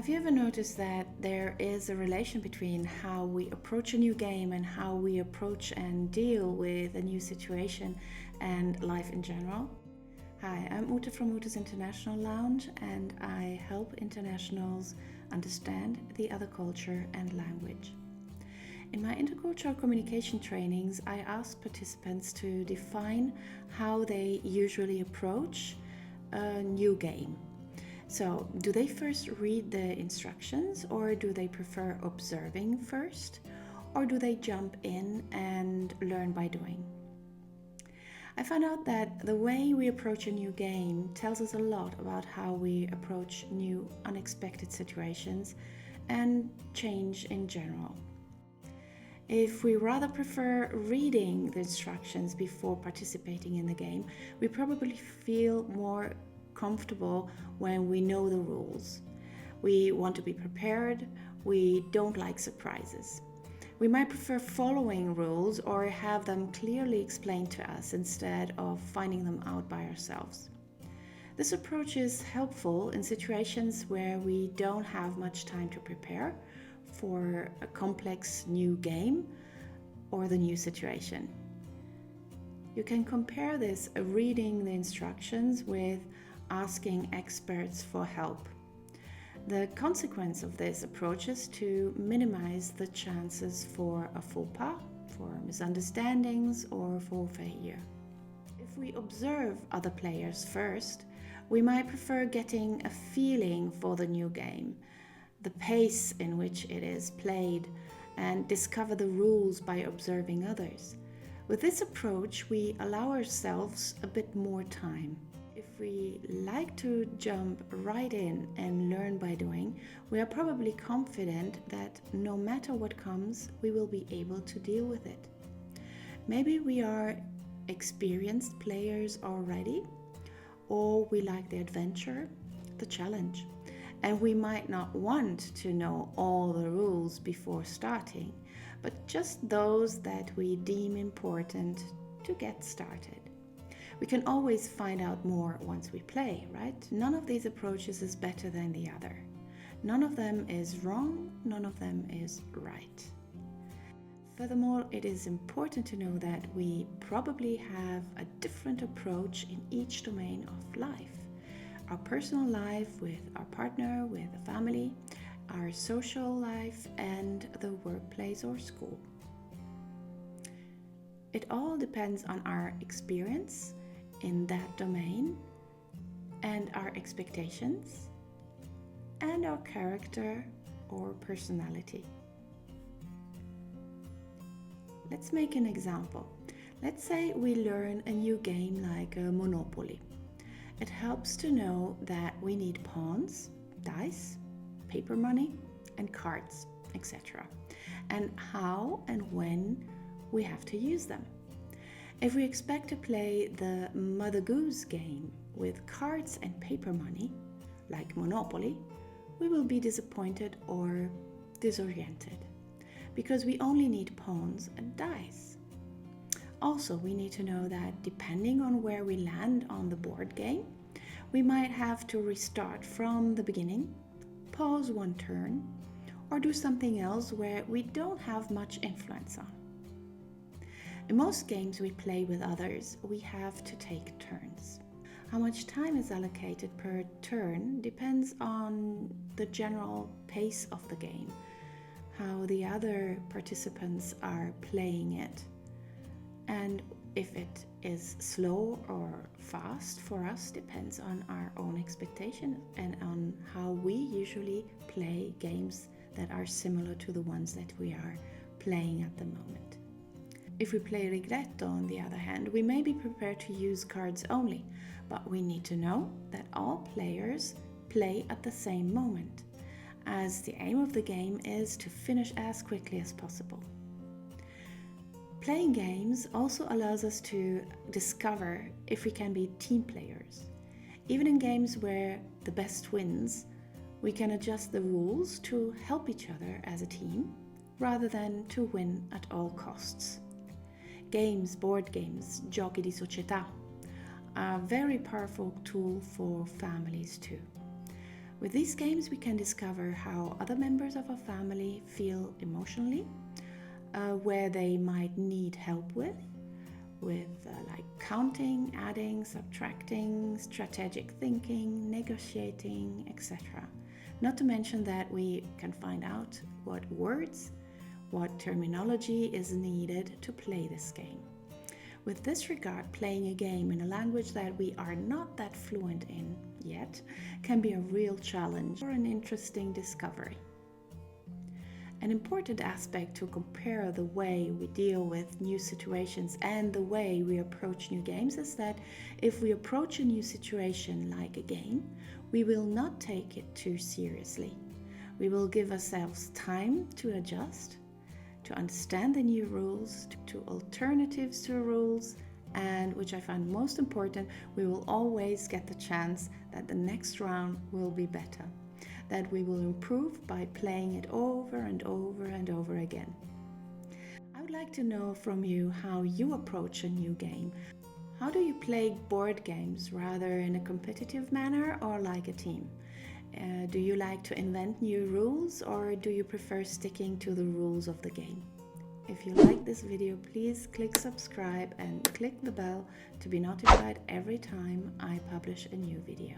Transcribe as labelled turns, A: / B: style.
A: Have you ever noticed that there is a relation between how we approach a new game and how we approach and deal with a new situation and life in general? Hi, I'm Ute from Ute's International Lounge, and I help internationals understand the other culture and language. In my intercultural communication trainings, I ask participants to define how they usually approach a new game. So, do they first read the instructions, or do they prefer observing first, or do they jump in and learn by doing? I found out that the way we approach a new game tells us a lot about how we approach new unexpected situations and change in general. If we rather prefer reading the instructions before participating in the game, we probably feel more comfortable when we know the rules. We want to be prepared. We don't like surprises. We might prefer following rules or have them clearly explained to us instead of finding them out by ourselves. This approach is helpful in situations where we don't have much time to prepare for a complex new game or the new situation. You can compare this reading the instructions with asking experts for help. The consequence of this approach is to minimize the chances for a faux pas, for misunderstandings, or for failure. If we observe other players first, we might prefer getting a feeling for the new game, the pace in which it is played, and discover the rules by observing others. With this approach, we allow ourselves a bit more time. If we like to jump right in and learn by doing, we are probably confident that no matter what comes, we will be able to deal with it. Maybe we are experienced players already, or we like the adventure, the challenge, and we might not want to know all the rules before starting, but just those that we deem important to get started. We can always find out more once we play, right? None of these approaches is better than the other. None of them is wrong, none of them is right. Furthermore, it is important to know that we probably have a different approach in each domain of life. Our personal life with our partner, with a family, our social life, and the workplace or school. It all depends on our experience in that domain, and our expectations, and our character or personality. Let's make an example. Let's say we learn a new game like Monopoly. It helps to know that we need pawns, dice, paper money, and cards, etc., and how and when we have to use them. If we expect to play the Mother Goose game with cards and paper money, like Monopoly, we will be disappointed or disoriented, because we only need pawns and dice. Also, we need to know that depending on where we land on the board game, we might have to restart from the beginning, pause one turn, or do something else where we don't have much influence on. In most games we play with others, we have to take turns. How much time is allocated per turn depends on the general pace of the game, how the other participants are playing it, and if it is slow or fast for us depends on our own expectation and on how we usually play games that are similar to the ones that we are playing at the moment. If we play Regretto, on the other hand, we may be prepared to use cards only, but we need to know that all players play at the same moment, as the aim of the game is to finish as quickly as possible. Playing games also allows us to discover if we can be team players. Even in games where the best wins, we can adjust the rules to help each other as a team, rather than to win at all costs. Games, board games, giochi di società, are a very powerful tool for families too. With these games, we can discover how other members of our family feel emotionally, where they might need help with like counting, adding, subtracting, strategic thinking, negotiating, etc. Not to mention that we can find out what words, what terminology is needed to play this game. With this regard, playing a game in a language that we are not that fluent in yet can be a real challenge or an interesting discovery. An important aspect to compare the way we deal with new situations and the way we approach new games is that if we approach a new situation like a game, we will not take it too seriously. We will give ourselves time to adjust, to understand the new rules, to alternatives to rules, and which I find most important, we will always get the chance that the next round will be better, that we will improve by playing it over and over and over again. I would like to know from you how you approach a new game. How do you play board games, rather in a competitive manner or like a team? Do you like to invent new rules, or do you prefer sticking to the rules of the game? If you like this video, please click subscribe and click the bell to be notified every time I publish a new video.